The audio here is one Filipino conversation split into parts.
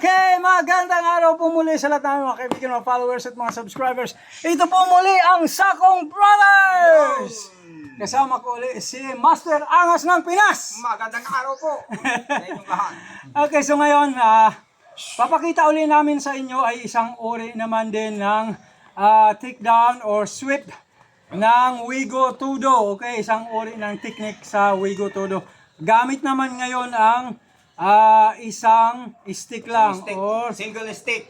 Okay, magandang araw po muli sa lahat ng mga kaibigan, mga followers at mga subscribers. Ito po muli ang Sakong Brothers! Kasama ko ulit si Master Angas ng Pinas! Magandang araw po sa inyong lahat. Okay, so ngayon, papakita ulit namin sa inyo ay isang uri naman din ng takedown or sweep ng Wigo Tudo. Okay, isang uri ng technique sa Wigo Tudo. Gamit naman ngayon ang isang stick lang or Single stick.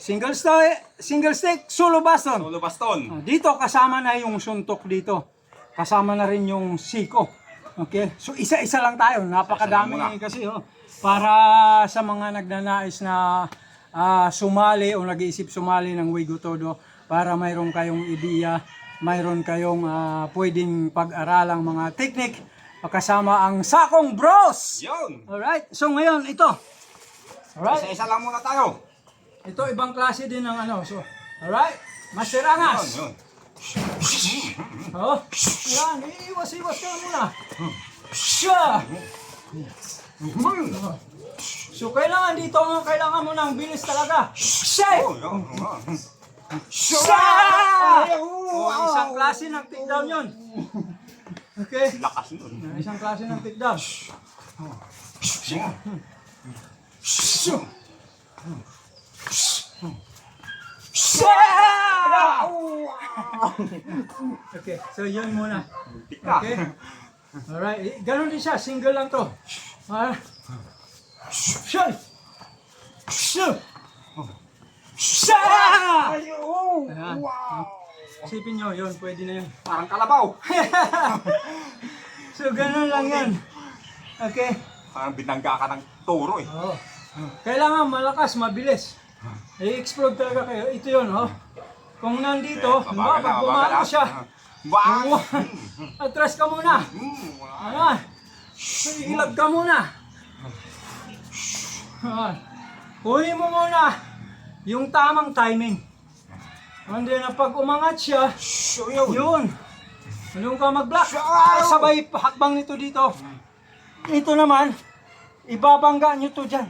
single stick solo baston. Solo baston. Dito kasama na yung suntok dito. Kasama na rin yung siko. Okay? So isa-isa lang tayo. Napakadami kasi para sa mga nagnanais na sumali o nag-iisip sumali ng Wigo Todo para mayroon kayong ideya, mayroon kayong pwedeng pag-aralang mga technique kasama ang Sakong Bros. Yun. Alright, so ngayon ito. Alright, Isa-isa lang muna tayo. ito ibang klase din ng ano. So, alright, Master Angas. Yun. Oh, yan, iwas-iwas ka muna. Siya. So kailangan dito, kailangan mo ng bilis talaga. Siya. Siya. Oh, isang klase ng takedown yun. Okay. Lakas nun. Isang klase ng takedown. Okay, so yun muna. Okay. Alright, ganun din siya, single lang to. Shoot! Shoot! Shoot! Ayan. Isipin nyo, yun, pwede na yun. Parang kalabaw. So, ganun lang yan. Okay. Parang binangga ka ng toro eh. Oo. Kailangan malakas, mabilis. I-explode talaga kayo. Ito yun, Kung nandito, pag bumalo siya, atras ka muna. Ayan. Ilag ka muna. Ayan. Kunin mo muna yung tamang timing. And then, pag umangat siya, yun. Ano ka mag-block? Sabay hakbang nito dito. Ito naman, ibabangga nyo to dyan.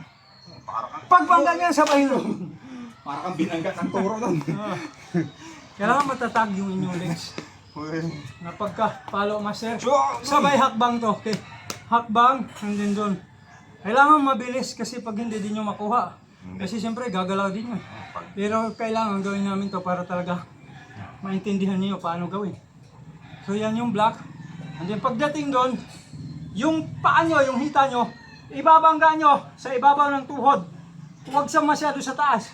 Pagbangga niya, sabay nun. Parang kang binangga ng toro nun. Kailangan matatag yung inyong legs. Na pagka-follow master, sabay hakbang to. Okay. Hakbang, and then doon. Kailangan mabilis kasi pag hindi din nyo makuha. Kasi siyempre gagalaw din yun. Pero kailangan gawin namin to para talaga maintindihan niyo paano gawin. So yan yung block. And then pagdating doon, yung paa nyo, yung hita nyo, ibabangga nyo sa ibabaw ng tuhod. Huwag sa masyado sa taas.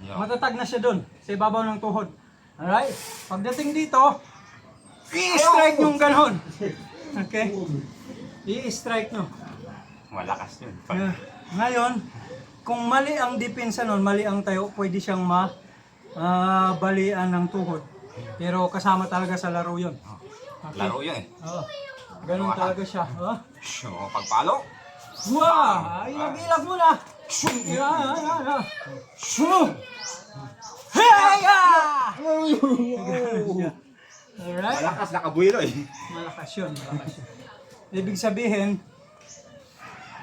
Matatag na siya doon sa ibabaw ng tuhod. Alright? Pagdating dito, i-strike nyo ganon. Okay? I-strike nyo. Malakas yun. Ngayon, kung mali ang depensa nun, mali ang tayo, pwede siyang balian ng tuhod. Pero kasama talaga sa laro yun. Okay? Laro yun eh. Oo. Ganun talaga siya. Pagpalo. Wow! Ilag-ilag mo na! Heya! Alright? Malakas nakabuelo eh. Malakas yun, malakas yun. Ibig sabihin,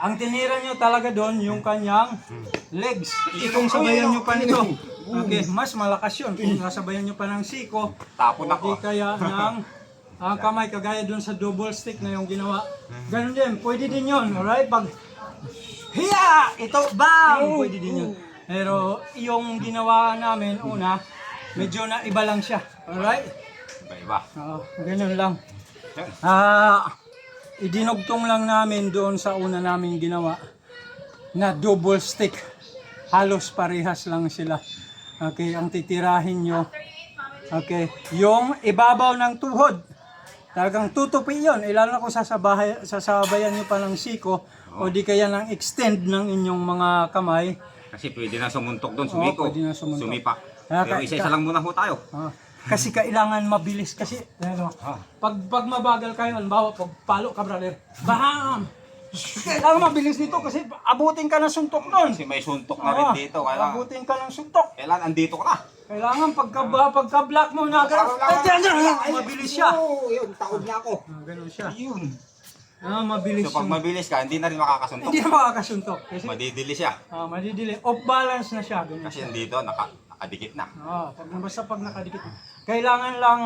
ang tinira nyo talaga doon yung kanyang legs. Itong sabayan nyo pa nito. Okay, mas malakas yun. Kung nasabayan nyo pa ng siko, Tapon o ako. di kaya ng kamay, kagaya doon sa double stick na yung ginawa. Ganun din, pwede din yun. Alright? Pag hiya! Ito, bam! Pwede din yun. Pero yung ginawa namin una, medyo na iba lang siya. Alright? Iba-iba. Ganun lang. Idinugtong lang namin doon sa una namin ginawa na double stick. Halos parehas lang sila. Okay, ang titirahin nyo. Okay, yung ibabaw ng tuhod. Talagang tutupi yun. Lalo na kung sasabayan nyo pa ng siko o di kaya ng extend ng inyong mga kamay. Kasi pwede na sumuntok doon, sumiko. Pwede na sumuntok. Sumipa. Pero isa-isa lang muna ho tayo. Kasi kailangan mabilis kasi pag mabagal kayo, halimbawa pag palo ka brother, bam! Kailangan mabilis nito kasi abutin ka ng suntok nun. Kasi may suntok na rin dito. Kailangan, Abutin ka ng suntok. kailangan andito ka na. Kailangan pagka-block mo na mabilis siya. Yun, taog na ako. Ganun siya. Yun. Mabilis So pag yung- mabilis ka, hindi na rin makakasuntok. Hindi na makakasuntok. Kasi Madidili siya. madidili. Off balance na siya. Ganyan Kasi siya. dito, nakadikit na. Basta pag nakadikit. Kailangan lang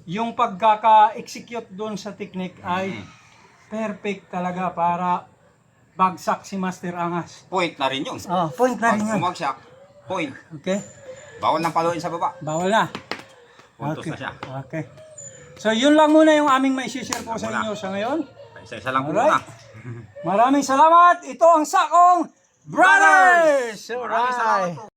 yung pagkaka-execute doon sa technique ay perfect talaga para bagsak si Master Angas. Point na rin yun. Point na Pag rin yun. bumagsak, point. Okay? Bawal nang paluin sa baba. Bawal na. Puntos na siya. Okay. So yun lang muna yung aming may share po sa Wala. inyo sa ngayon. Isa-isa lang po Alright. muna. Maraming salamat. Ito ang Sakong Brothers! Maraming salamat po.